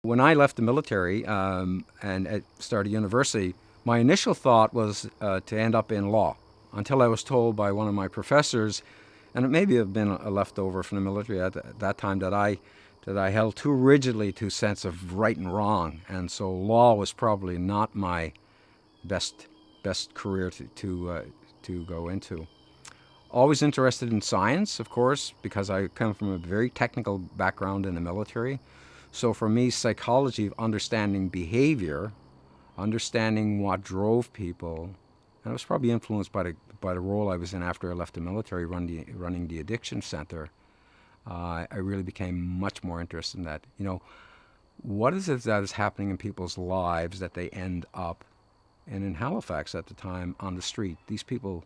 When I left the military and started university, my initial thought was to end up in law, until I was told by one of my professors, and it maybe have been a leftover from the military at that time, that I held too rigidly to a sense of right and wrong, and so law was probably not my best career to go into. Always interested in science, of course, because I come from a very technical background in the military. So for me, psychology, understanding behavior, understanding what drove people, and I was probably influenced by the role I was in after I left the military, running the addiction center. I really became much more interested in that. What is it that is happening in people's lives that they end up, and in Halifax at the time, on the street? These people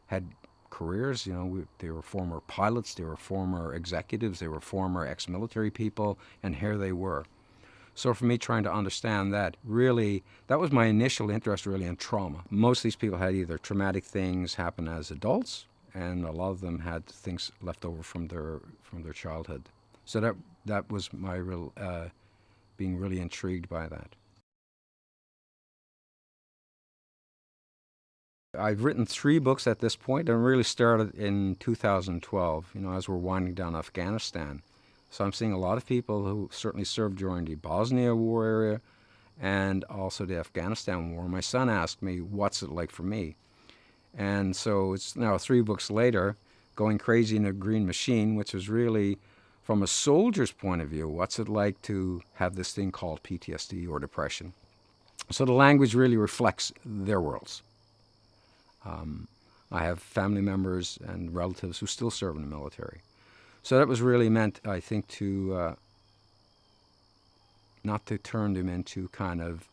had careers. They were former pilots, they were former executives, they were former ex-military people, and here they were. So for me, trying to understand that, really, that was my initial interest, really, in trauma. Most of these people had either traumatic things happen as adults, and a lot of them had things left over from their childhood. So that was my real being really intrigued by that. I've written 3 books at this point, and really started in 2012, as we're winding down Afghanistan. So I'm seeing a lot of people who certainly served during the Bosnia war area and also the Afghanistan war. My son asked me, what's it like for me? And so it's now 3 books later, Going Crazy in a Green Machine, which is really, from a soldier's point of view, what's it like to have this thing called PTSD or depression? So the language really reflects their worlds. I have family members and relatives who still serve in the military. So that was really meant, I think, to not to turn them into kind of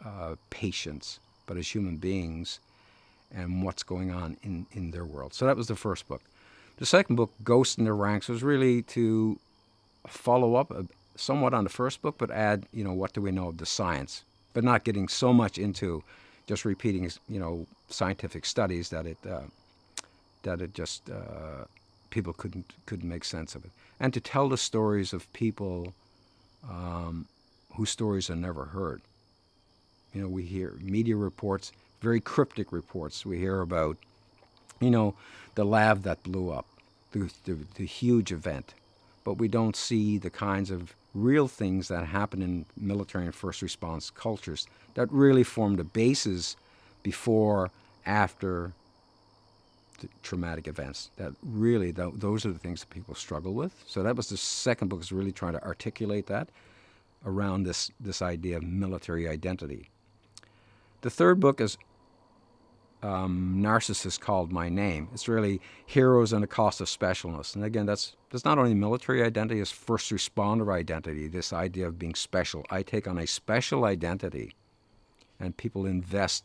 patients, but as human beings and what's going on in their world. So that was the first book. The second book, Ghosts in the Ranks, was really to follow up somewhat on the first book, but add, what do we know of the science, but not getting so much into just repeating, scientific studies that it just people couldn't make sense of it, and to tell the stories of people whose stories are never heard. We hear media reports, very cryptic reports. We hear about, the lab that blew up, the huge event, but we don't see the kinds of real things that happen in military and first response cultures that really form the basis before, after the traumatic events. That really, those are the things that people struggle with. So that was the second book, is really trying to articulate that around this idea of military identity. The third book is Narcissist Called My Name. It's really heroes and the cost of specialness. And again, that's not only military identity, it's first responder identity, this idea of being special. I take on a special identity, and people invest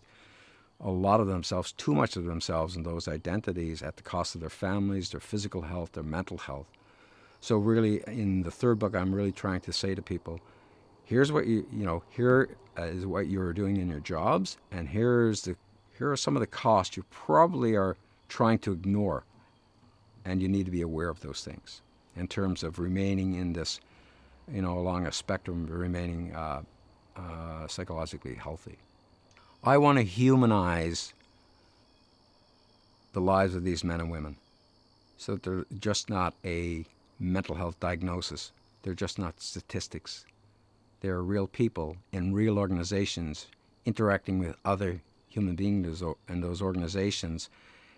a lot of themselves, too much of themselves, in those identities at the cost of their families, their physical health, their mental health. So really, in the third book, I'm really trying to say to people, here's what here is what you're doing in your jobs, and here are some of the costs you probably are trying to ignore, and you need to be aware of those things in terms of remaining in this, along a spectrum, remaining psychologically healthy. I want to humanize the lives of these men and women, so that they're just not a mental health diagnosis. They're just not statistics. They're real people in real organizations interacting with other human beings in those organizations,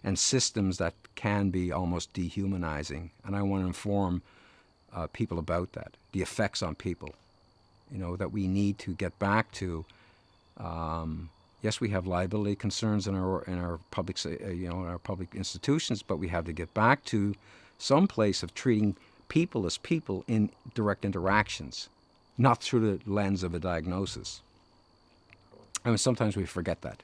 and systems that can be almost dehumanizing. And I want to inform people about that, the effects on people, that we need to get back to. Yes, we have liability concerns in our public, in our public institutions, but we have to get back to some place of treating people as people in direct interactions, not through the lens of a diagnosis. I mean, sometimes we forget that.